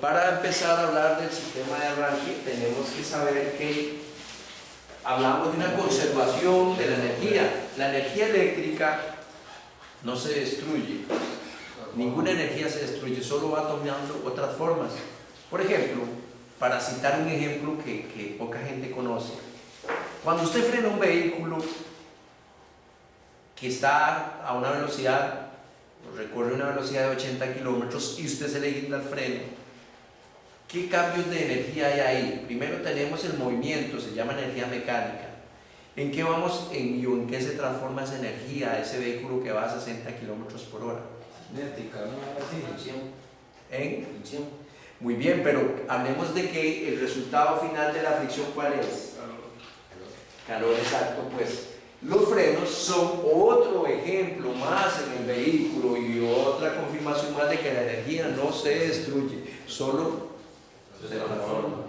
Para empezar a hablar del sistema de arranque, tenemos que saber que hablamos de una conservación de la energía. La energía eléctrica no se destruye, ninguna energía se destruye, solo va tomando otras formas. Por ejemplo, para citar un ejemplo que poca gente conoce, cuando usted frena un vehículo que está a una velocidad, recorre una velocidad de 80 kilómetros y usted se le guinda el freno, ¿qué cambios de energía hay ahí? Primero tenemos el movimiento, se llama energía mecánica. ¿En qué vamos en qué se transforma esa energía, ese vehículo que va a 60 kilómetros por hora? Cinética, ¿no? Fricción. ¿En? Fricción. Muy bien, pero hablemos de que el resultado final de la fricción, ¿cuál es? Calor, exacto, pues. Los frenos son otro ejemplo más en el vehículo y otra confirmación más de que la energía no se destruye, solo se transforma.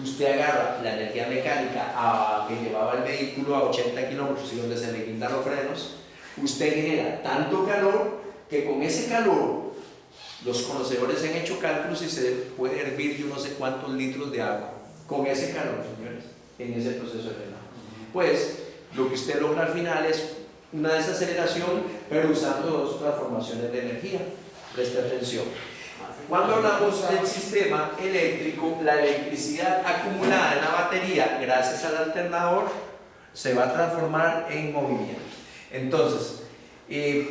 Usted agarra la energía mecánica que llevaba el vehículo a 80 kilómetros y donde se le quitan los frenos, usted genera tanto calor que con ese calor los conocedores han hecho cálculos y se puede hervir yo no sé cuántos litros de agua con ese calor, señores, en ese proceso de frenado. Pues lo que usted logra al final es una desaceleración, pero usando dos transformaciones de energía. Preste atención. Cuando hablamos del sistema eléctrico, la electricidad acumulada en la batería, gracias al alternador, se va a transformar en movimiento. Entonces,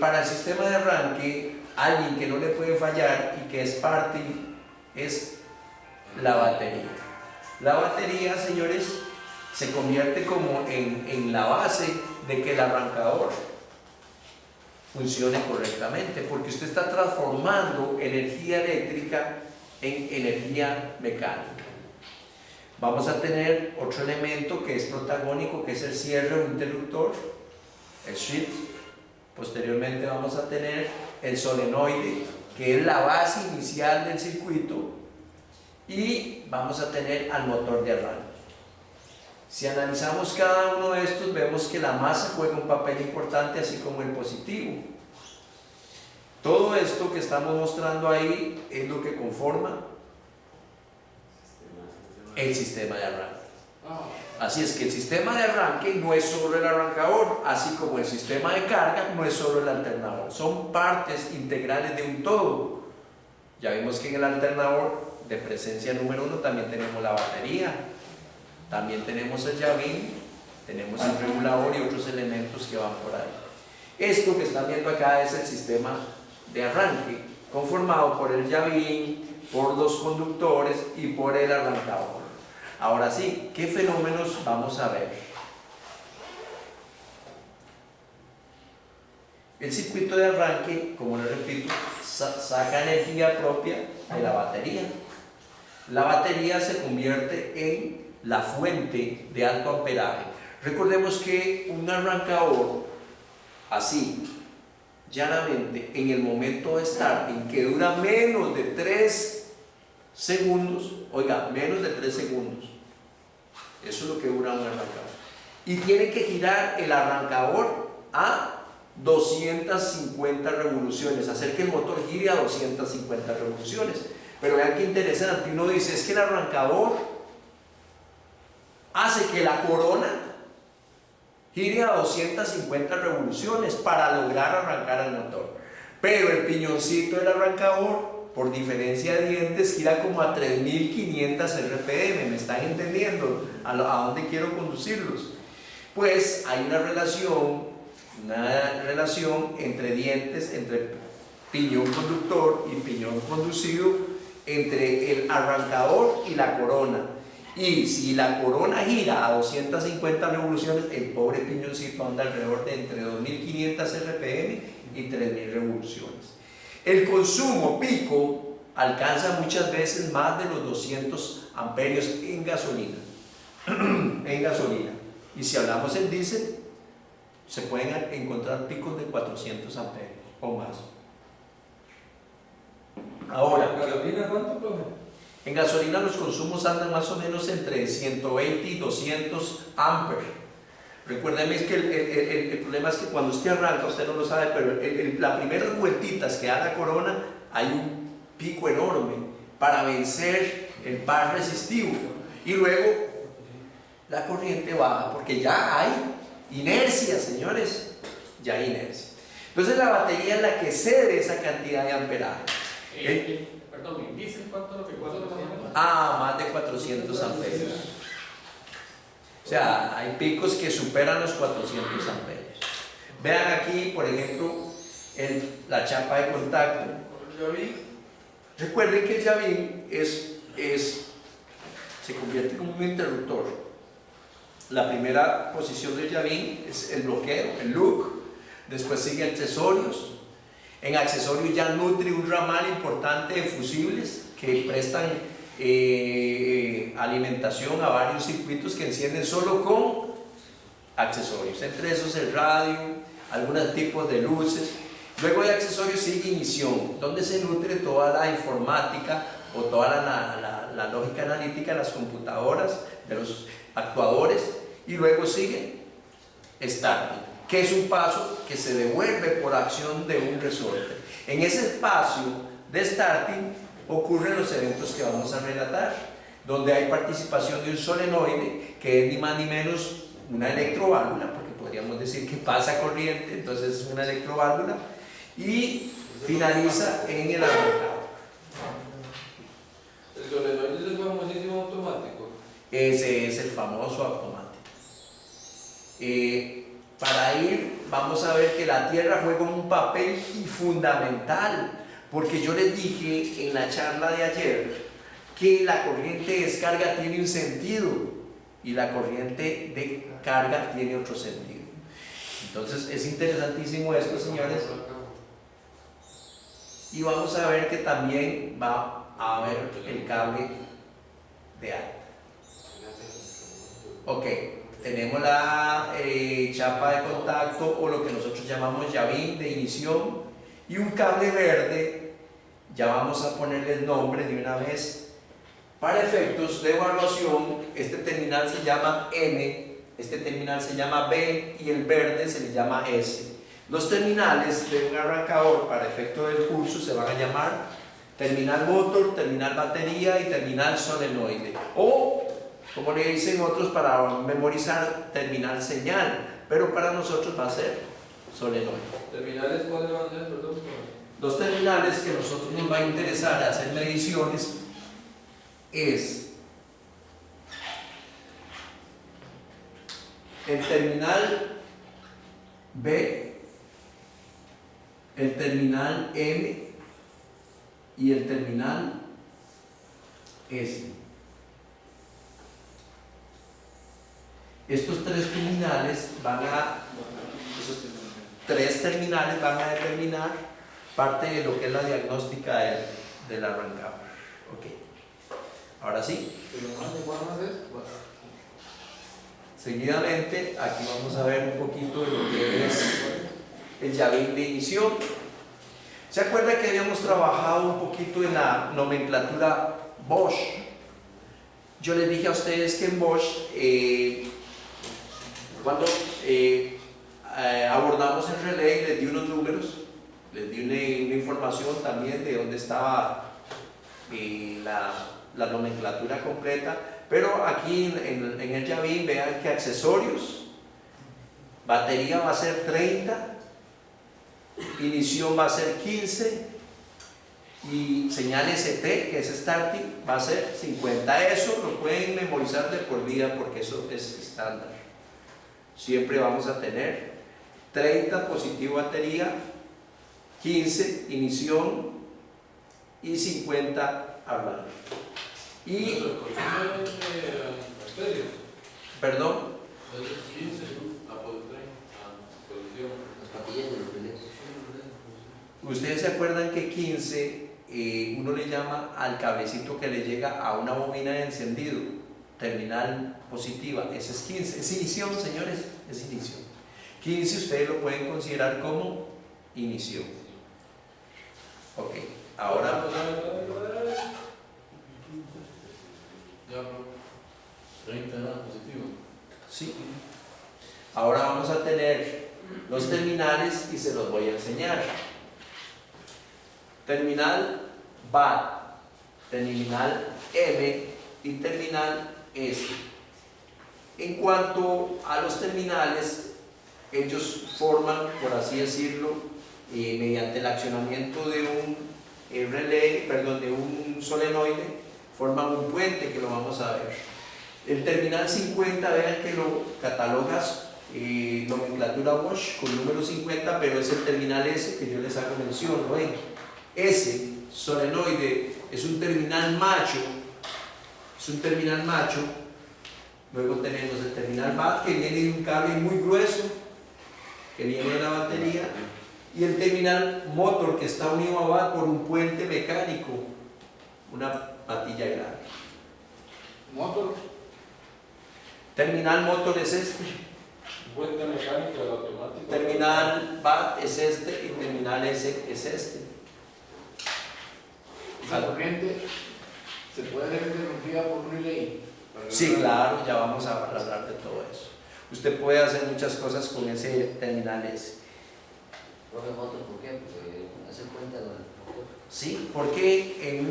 para el sistema de arranque, alguien que no le puede fallar y que es parte, es la batería. La batería, señores, se convierte como en la base de que el arrancador funcione correctamente, porque usted está transformando energía eléctrica en energía mecánica. Vamos a tener otro elemento que es protagónico, que es el cierre o interruptor, el switch. Posteriormente vamos a tener el solenoide, que es la base inicial del circuito, y vamos a tener al motor de arranque. Si analizamos cada uno de estos, vemos que la masa juega un papel importante, así como el positivo. Todo esto que estamos mostrando ahí es lo que conforma el sistema de arranque. Así es que el sistema de arranque no es solo el arrancador, así como el sistema de carga no es solo el alternador. Son partes integrales de un todo. Ya vimos que en el alternador de presencia número 1 también tenemos la batería. También tenemos el llavín, tenemos el regulador y otros elementos que van por ahí. Esto que están viendo acá es el sistema de arranque, conformado por el llavín, por los conductores y por el arrancador. Ahora sí, ¿qué fenómenos vamos a ver? El circuito de arranque, como les repito, saca energía propia de la batería. La batería se convierte en la fuente de alto amperaje. Recordemos que un arrancador así, llanamente, en el momento de starting, que dura menos de 3 segundos, oiga, menos de 3 segundos, eso es lo que dura un arrancador, y tiene que girar el arrancador a 250 revoluciones, hacer que el motor gire a 250 revoluciones. Pero vean qué interesante, uno dice, es que el arrancador hace que la corona gire a 250 revoluciones para lograr arrancar al motor, pero el piñoncito del arrancador, por diferencia de dientes, gira como a 3500 RPM. ¿Me están entendiendo a dónde quiero conducirlos? Pues hay una relación entre dientes, entre piñón conductor y piñón conducido, entre el arrancador y la corona. Y si la corona gira a 250 revoluciones, el pobre piñoncito anda alrededor de entre 2500 RPM y 3000 revoluciones. El consumo pico alcanza muchas veces más de los 200 amperios en gasolina. En gasolina. Y si hablamos en diésel, se pueden encontrar picos de 400 amperios o más. Ahora, ¿Gasolina cuánto, profe? en gasolina los consumos andan más o menos entre 120 y 200 amperes. Recuérdeme que el problema es que cuando usted arranca, usted no lo sabe, pero las primeras vueltitas que da la corona hay un pico enorme, para vencer el par resistivo. Y luego la corriente baja porque ya hay inercia, señores, ya hay inercia. Entonces la batería es la que cede esa cantidad de amperaje. Perdón, ¿me dicen cuánto es lo que cuesta? Más de 400 amperios. O sea, hay picos que superan los 400 amperios. Vean aquí, por ejemplo, la chapa de contacto. Recuerden que el llavín se convierte como un interruptor. La primera posición del llavín es el bloqueo, el look. Después sigue accesorios. En accesorios ya nutre un ramal importante de fusibles que prestan alimentación a varios circuitos que encienden solo con accesorios. Entre esos el radio, algunos tipos de luces. Luego de accesorios sigue ignición, donde se nutre toda la informática o toda la lógica analítica de las computadoras, de los actuadores. Y luego sigue starting, que es un paso que se devuelve por acción de un resorte. En ese espacio de starting ocurren los eventos que vamos a relatar, donde hay participación de un solenoide, que es ni más ni menos una electroválvula, porque podríamos decir que pasa corriente, entonces es una electroválvula, y finaliza en el arrancado. El solenoide es el famosísimo automático. Ese es el famoso automático. Para ir, vamos a ver que la Tierra juega un papel fundamental, porque yo les dije en la charla de ayer que la corriente de descarga tiene un sentido y la corriente de carga tiene otro sentido. Entonces es interesantísimo esto, señores, y vamos a ver que también va a haber el cable de alta. Ok. Tenemos la chapa de contacto o lo que nosotros llamamos llavín de ignición y un cable verde, ya vamos a ponerle el nombre de una vez. Para efectos de evaluación, este terminal se llama N, este terminal se llama B y el verde se le llama S. Los terminales de un arrancador para efecto del curso se van a llamar terminal motor, terminal batería y terminal solenoide, o como le dicen otros para memorizar, terminal señal, pero para nosotros va a ser solenoide. ¿Terminales cuáles van a ser? Perdón. Los terminales que a nosotros nos va a interesar hacer mediciones es el terminal B, el terminal M y el terminal S. Estos tres terminales van a determinar parte de lo que es la diagnóstica del arrancado. Ok. Ahora sí. Seguidamente, aquí vamos a ver un poquito de lo que es el llavín de ignición. ¿Se acuerda que habíamos trabajado un poquito en la nomenclatura Bosch? Yo les dije a ustedes que en Bosch, cuando abordamos el relay, les di unos números, les di una información también de dónde estaba la nomenclatura completa, pero aquí en el llavín vean que accesorios, batería va a ser 30, ignición va a ser 15 y señal ST, que es starting, va a ser 50. Eso lo pueden memorizar de por vida porque eso es estándar. Siempre vamos a tener 30 positivo batería, 15 ignición y 50 hablando. Y perdón, ustedes se acuerdan que 15 uno le llama al cablecito que le llega a una bobina de encendido, terminal positiva, ese es 15, es ignición, señores, es ignición. 15 ustedes lo pueden considerar como ignición. Ok, ahora 30 positivo. sí. Ahora vamos a tener los terminales y se los voy a enseñar. Terminal BAT, terminal M y terminal S. En cuanto a los terminales, ellos forman, por así decirlo, mediante el accionamiento de un relé, perdón, de un solenoide, forman un puente que lo vamos a ver. El terminal 50, vean que lo catalogas nomenclatura Bosch con número 50, pero es el terminal S que yo les hago mención, ¿no ven? S, solenoide, es un terminal macho, luego tenemos el terminal BAT que viene de un cable muy grueso, que viene de la batería, y el terminal motor que está unido a BAT por un puente mecánico, una patilla grande. Motor, Terminal motor es este, puente mecánico, el automático. terminal BAT es este y terminal S es este. Esa corriente se puede ser interrumpida por un relay. Sí, claro, ya vamos a hablar de todo eso. Usted puede hacer muchas cosas con ese terminal S. Profe, motor, ¿por qué? Porque hace cuenta del motor. Sí, porque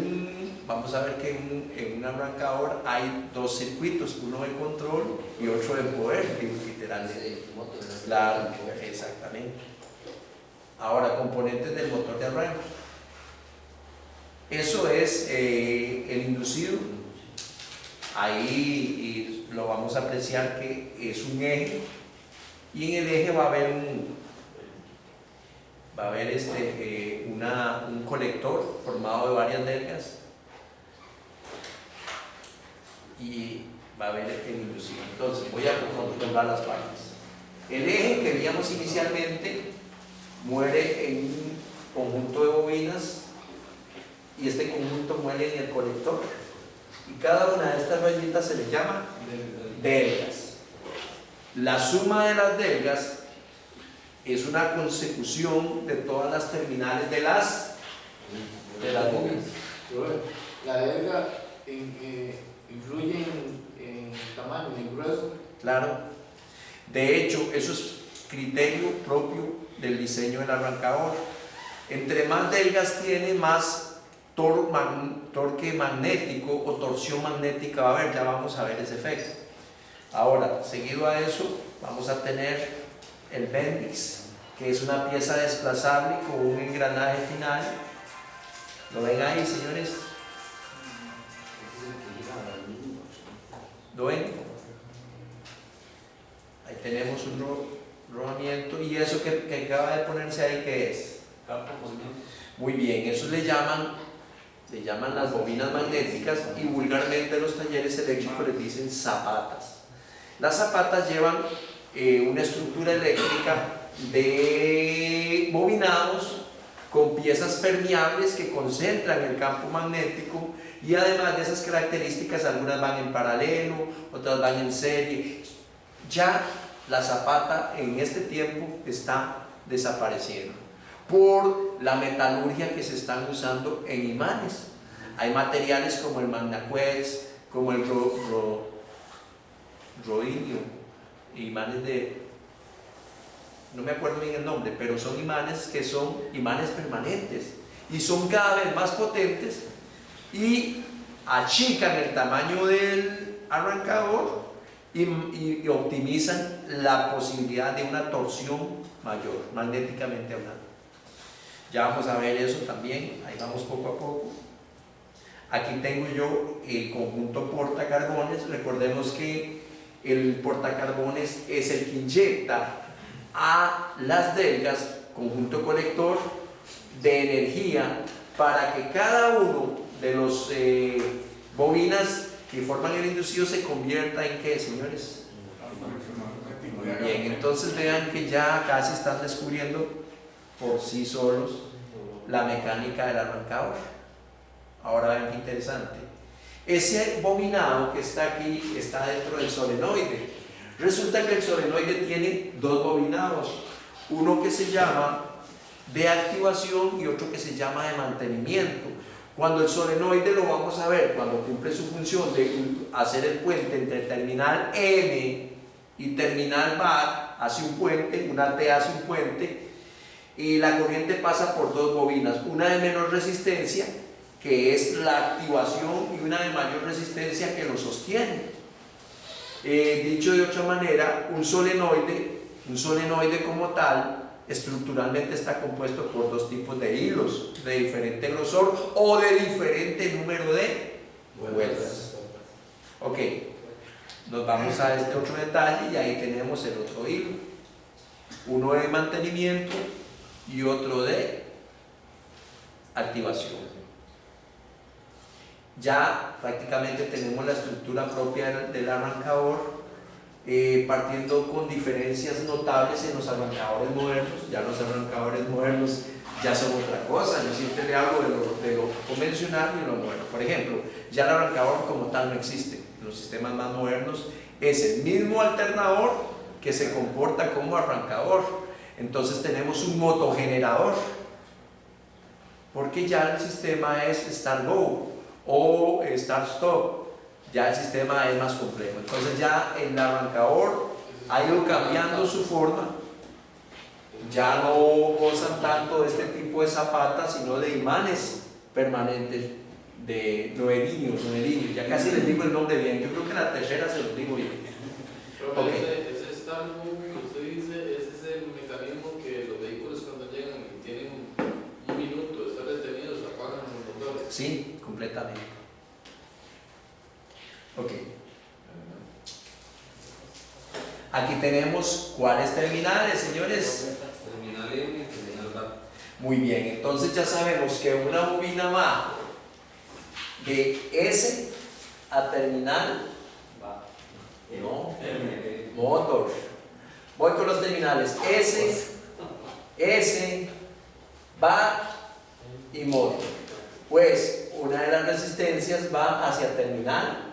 vamos a ver que en un arrancador hay dos circuitos, uno de control y otro de poder, literalmente. Sí, motor. Claro, exactamente. Ahora, componentes del motor de arranque. Eso es el inducido. Ahí lo vamos a apreciar que es un eje, y en el eje va a haber un colector formado de varias delgas, y va a haber el inducido. Entonces voy a nombrar las partes. El eje que veíamos inicialmente muere en un conjunto de bobinas, y este conjunto muere en el colector, y cada una de estas rayitas se le llama delgas. La suma de las delgas es una consecución de todas las terminales de las bobinas. La delga influye en tamaño, en grueso. Claro. De hecho, eso es criterio propio del diseño del arrancador. Entre más delgas tiene, más torque magnético o torsión magnética va a haber. Ya vamos a ver ese efecto. Ahora, seguido a eso, vamos a tener el Bendix, que es una pieza desplazable con un engranaje final. ¿Lo ven ahí, señores? ¿Lo ven? Ahí tenemos un rodamiento, y eso que acaba de ponerse ahí, ¿qué es? Campo magnético. Muy bien, eso le llaman las bobinas magnéticas, y vulgarmente los talleres eléctricos les dicen zapatas. Las zapatas llevan una estructura eléctrica de bobinados con piezas permeables que concentran el campo magnético, y además de esas características, algunas van en paralelo, otras van en serie. Ya la zapata en este tiempo está desapareciendo por la metalurgia que se están usando en imanes. Hay materiales como el magnaquartz, como el rhodium, imanes no me acuerdo bien el nombre, pero son imanes que son imanes permanentes y son cada vez más potentes y achican el tamaño del arrancador y optimizan la posibilidad de una torsión mayor, magnéticamente hablando. Ya vamos a ver eso también, ahí vamos poco a poco. Aquí tengo yo el conjunto portacarbones. Recordemos que el portacarbones es el que inyecta a las delgas, conjunto colector, de energía para que cada uno de los bobinas que forman el inducido se convierta en ¿qué, señores? Muy bien, entonces vean que ya casi están descubriendo por sí solos la mecánica del arrancador. Ahora vean qué interesante. Ese bobinado que está aquí está dentro del solenoide. Resulta que el solenoide tiene dos bobinados, uno que se llama de activación y otro que se llama de mantenimiento. Cuando el solenoide, lo vamos a ver, cuando cumple su función de hacer el puente entre terminal M y terminal BAT, hace un puente, una T hace un puente, y la corriente pasa por dos bobinas, una de menor resistencia que es la activación, y una de mayor resistencia que lo sostiene. Dicho de otra manera, un solenoide como tal, estructuralmente está compuesto por dos tipos de hilos, de diferente grosor o de diferente número de vueltas. Ok, nos vamos a este otro detalle y ahí tenemos el otro hilo. Uno de mantenimiento y otro de activación. Ya prácticamente tenemos la estructura propia del arrancador, partiendo con diferencias notables en los arrancadores modernos. Ya los arrancadores modernos ya son otra cosa. Yo siempre le hablo de lo convencional y de lo moderno. Por ejemplo, ya el arrancador como tal no existe. En los sistemas más modernos es el mismo alternador que se comporta como arrancador. Entonces tenemos un motogenerador, porque ya el sistema es start-go o start-stop. Ya el sistema es más complejo. Entonces ya el arrancador ha ido cambiando su forma. Ya no gozan tanto de este tipo de zapatas, sino de imanes permanentes, de novelinios. Ya casi les digo el nombre bien. Yo creo que la tercera se los digo bien. Pero Ok. ese start-go que usted dice, ese es el mecanismo que los vehículos cuando llegan y tienen un minuto de estar detenidos apagan los motores. Sí, completamente. Ok. Aquí tenemos cuáles terminales, señores. Terminal M y terminal BAT. Muy bien, entonces ya sabemos que una bobina va de S a terminal no, motor. Voy con los terminales S, BAT y motor. Pues una de las resistencias va hacia terminal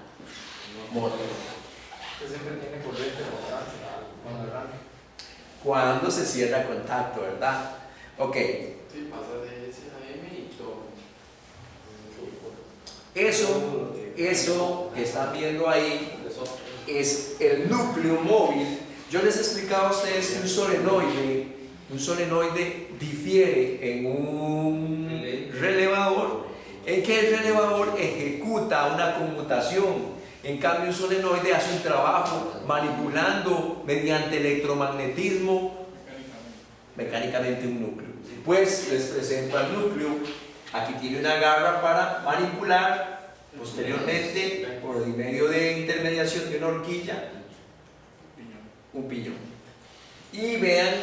motor. Que siempre tiene corriente constante cuando arranca. Cuando se cierra contacto, ¿verdad? Ok, Sí, pasa de S a M y todo. eso que están viendo ahí es el núcleo móvil. Yo les he explicado a ustedes que un solenoide difiere en un relevador, en que el relevador ejecuta una conmutación. En cambio, un solenoide hace un trabajo manipulando mediante electromagnetismo mecánicamente un núcleo. Pues les presento al núcleo. Aquí tiene una garra para manipular, posteriormente por el medio de intermediación de una horquilla, un piñón. Y vean,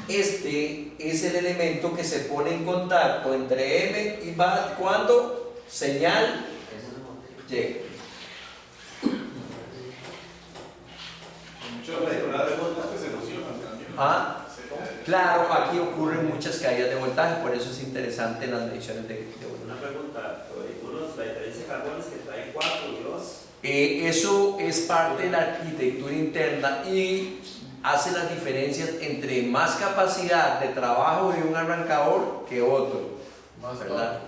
este es el elemento que se pone en contacto entre M y BAT cuando señal llega. Muchas veces las de voltaje se erosionan también. Ah, claro, aquí ocurren muchas caídas de voltaje, por eso es interesante las mediciones de Una voltaje. pregunta, los vehículos, la diferencia de carbones que traen 4 y 2. Eso es parte de la arquitectura interna y hace las diferencias entre más capacidad de trabajo de un arrancador que otro, Más ¿verdad?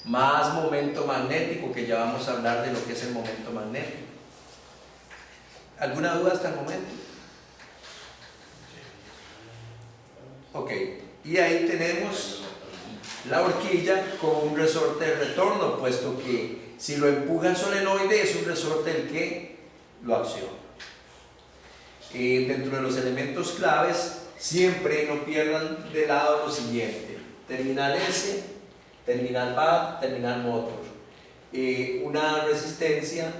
Más momento magnético, que ya vamos a hablar de lo que es el momento magnético. ¿Alguna duda hasta el momento? Ok, y ahí tenemos la horquilla con un resorte de retorno, puesto que si lo empuja el solenoide es un resorte el que lo acciona. Dentro de los elementos claves, siempre no pierdan de lado lo siguiente: terminal S, terminal BAT, terminal motor. Una resistencia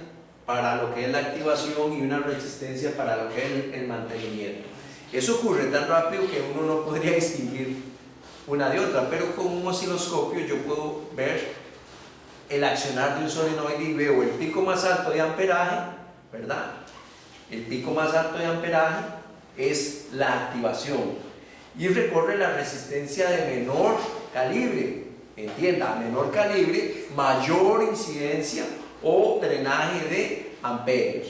para lo que es la activación y una resistencia para lo que es el mantenimiento. Eso ocurre tan rápido que uno no podría distinguir una de otra, pero con un osciloscopio yo puedo ver el accionar de un solenoide y veo el pico más alto de amperaje, ¿verdad? El pico más alto de amperaje es la activación y recorre la resistencia de menor calibre. Entienda, a menor calibre, mayor incidencia o drenaje de amperios.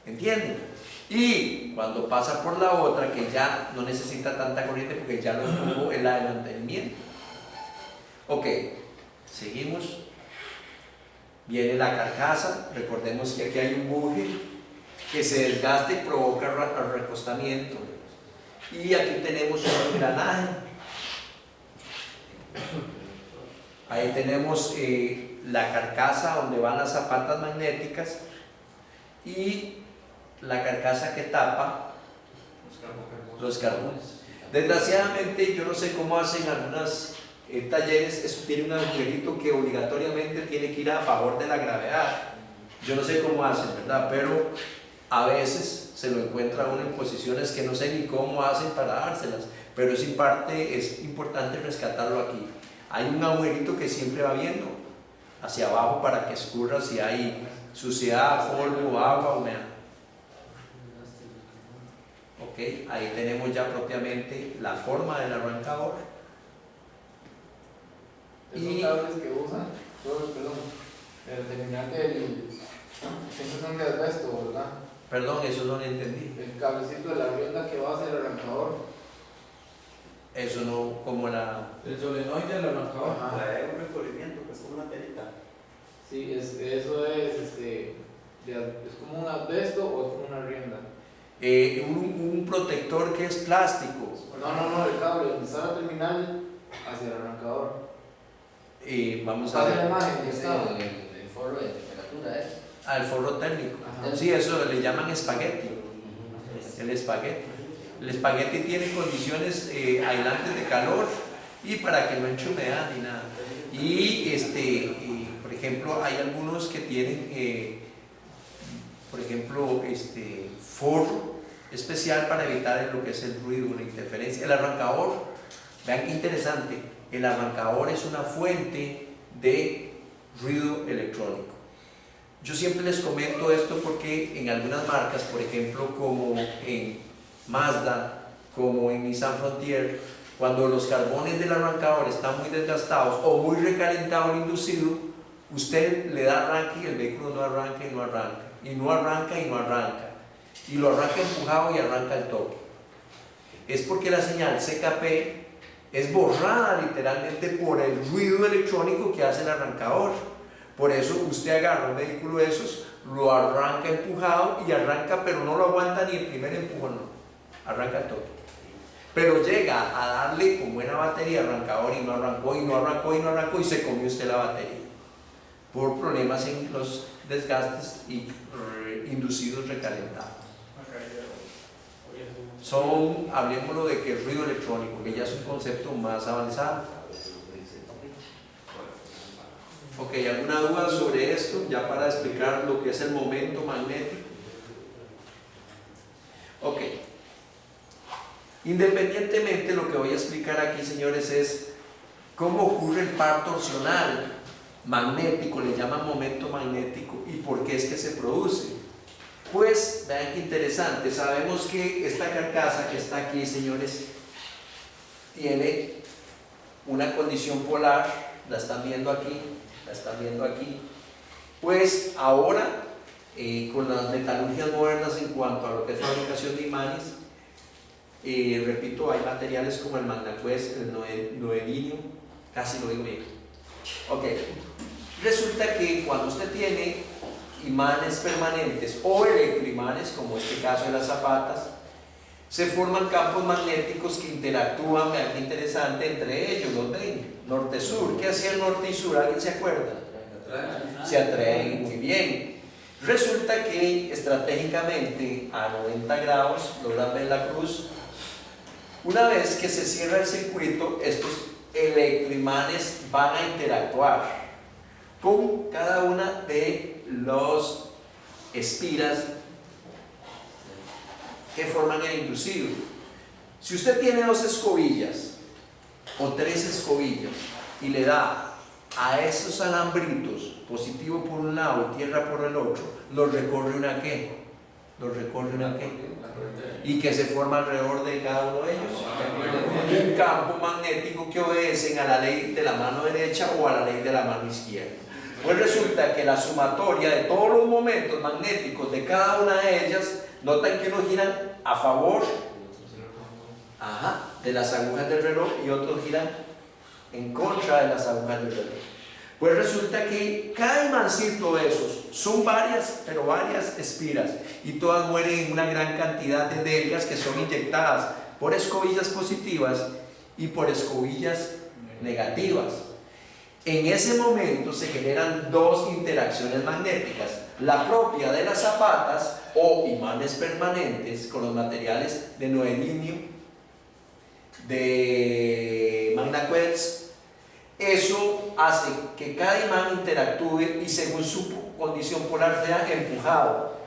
¿Entienden? Y cuando pasa por la otra, que ya no necesita tanta corriente porque ya lo tuvo, es la de mantenimiento. Ok, seguimos. Viene la carcasa. Recordemos que aquí hay un buje que se desgasta y provoca recostamiento. Y aquí tenemos un engranaje. Ahí tenemos la carcasa donde van las zapatas magnéticas y la carcasa que tapa los carbones. Desgraciadamente, yo no sé cómo hacen algunos talleres, eso tiene un agujerito que obligatoriamente tiene que ir a favor de la gravedad. Yo no sé cómo hacen, ¿verdad? Pero a veces se lo encuentra uno en posiciones que no sé ni cómo hacen para dárselas, pero es importante rescatarlo aquí. Hay un agujerito que siempre va viendo hacia abajo para que escurra si hay suciedad, polvo, agua, humedad. Ok, ahí tenemos ya propiamente la forma del arrancador. Esos cables que usan, el terminal del. Siempre son de asbesto, ¿verdad? Perdón, eso no lo entendí. El cablecito de la rienda que va hacia el arrancador. Eso no, como la... El solenoide del arrancador. Ajá. Trae un recubrimiento que es como una telita. Sí, eso es, es como un asbesto o es como una rienda. un protector que es plástico. No, el cable, donde está la terminal hacia el arrancador. Vamos a Pasa la ver. imagen, Es está. el forro de temperatura, ¿eh? Al forro térmico. Ajá. Sí, eso le llaman espagueti. El espagueti. El espagueti tiene condiciones aislantes de calor y para que no entre humedad ni nada. Y por ejemplo, hay algunos que tienen, por ejemplo, forro especial para evitar lo que es el ruido, la interferencia. El arrancador, vean qué interesante, el arrancador es una fuente de ruido electrónico. Yo siempre les comento esto porque en algunas marcas, por ejemplo, como en Mazda, como en Nissan Frontier, cuando los carbones del arrancador están muy desgastados o muy recalentado o inducido, usted le da arranque y el vehículo no arranca y no arranca, y no arranca y no arranca, y lo arranca empujado y arranca al toque. Es porque la señal CKP es borrada literalmente por el ruido electrónico que hace el arrancador. Por eso usted agarra un vehículo de esos, lo arranca empujado y arranca, pero no lo aguanta ni el primer empujón, no, arranca al toque. Pero llega a darle con buena batería arrancador y no arrancó y no arrancó y no arrancó y se comió usted la batería por problemas en los desgastes inducidos recalentados. Hablemoslo de que el ruido electrónico, que ya es un concepto más avanzado. Ok, ¿alguna duda sobre esto? Ya para explicar lo que es el momento magnético. Ok. Independientemente, lo que voy a explicar aquí, señores, es cómo ocurre el par torsional magnético, le llaman momento magnético, y por qué es que se produce. Pues, vean qué interesante, sabemos que esta carcasa que está aquí, señores, tiene una condición polar, la están viendo aquí, pues ahora, con las metalurgias modernas en cuanto a lo que es fabricación de imanes, repito, hay materiales como el MagnaQuest, el neodymium, casi lo digo bien. Ok, resulta que cuando usted tiene imanes permanentes o electroimanes, como este caso de las zapatas, se forman campos magnéticos que interactúan, vean qué interesante, entre ellos, los ven, norte-sur. ¿Qué hacía el norte y sur? ¿Alguien se acuerda? Se atraen muy bien. Resulta que estratégicamente a 90 grados, logran ver la cruz. Una vez que se cierra el circuito, estos electroimanes van a interactuar con cada una de los espiras que forman el inducido. Si usted tiene 2 escobillas o 3 escobillas y le da a esos alambritos positivo por un lado y tierra por el otro, los recorre una ¿qué? ¿Y qué se forma alrededor de cada uno de ellos? Un campo magnético que obedecen a la ley de la mano derecha o a la ley de la mano izquierda. Pues resulta que la sumatoria de todos los momentos magnéticos de cada una de ellas, notan que unos giran a favor de las agujas del reloj y otros giran en contra de las agujas del reloj. Pues resulta que cada imancito de esos son varias espiras y todas mueren en una gran cantidad de delgas que son inyectadas por escobillas positivas y por escobillas negativas. En ese momento se generan dos interacciones magnéticas, la propia de las zapatas o imanes permanentes con los materiales de neodymio, de magna querce. Eso hace que cada imán interactúe y según su condición polar sea empujado.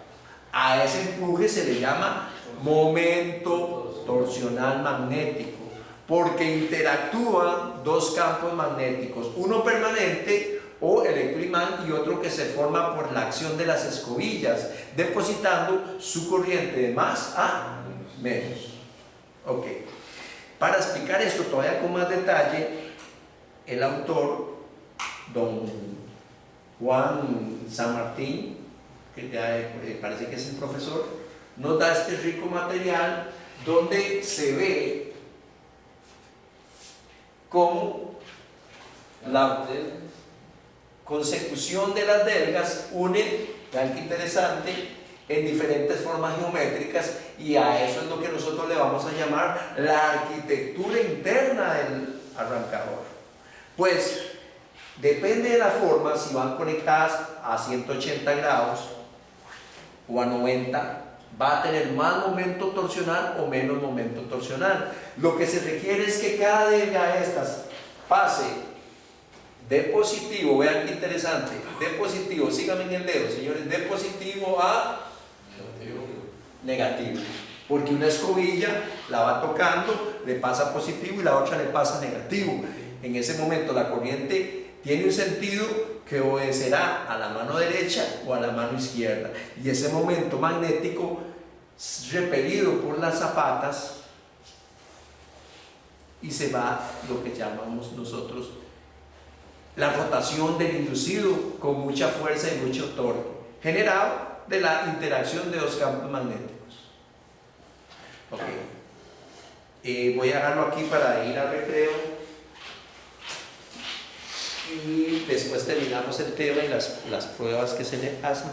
A ese empuje se le llama momento torsional magnético, porque interactúan dos campos magnéticos, uno permanente o electroimán y otro que se forma por la acción de las escobillas, depositando su corriente de más a menos. Ok. Para explicar esto todavía con más detalle, el autor, don Juan San Martín, que ya parece que es el profesor, nos da este rico material donde se ve cómo la consecución de las delgas une, vean qué interesante, en diferentes formas geométricas, y a eso es lo que nosotros le vamos a llamar la arquitectura interna del arrancador. Pues depende de la forma, si van conectadas a 180 grados o a 90, va a tener más momento torsional o menos momento torsional. Lo que se requiere es que cada delga de estas pase de positivo, vean qué interesante, de positivo, síganme en el dedo, señores, de positivo a negativo, porque una escobilla la va tocando, le pasa positivo y la otra le pasa negativo. En ese momento la corriente tiene un sentido que obedecerá a la mano derecha o a la mano izquierda, y ese momento magnético repelido por las zapatas y se va lo que llamamos nosotros la rotación del inducido con mucha fuerza y mucho torque, generado de la interacción de dos campos magnéticos. Okay. Voy a dejarlo aquí para ir al recreo y después terminamos el tema y las pruebas que se le hacen.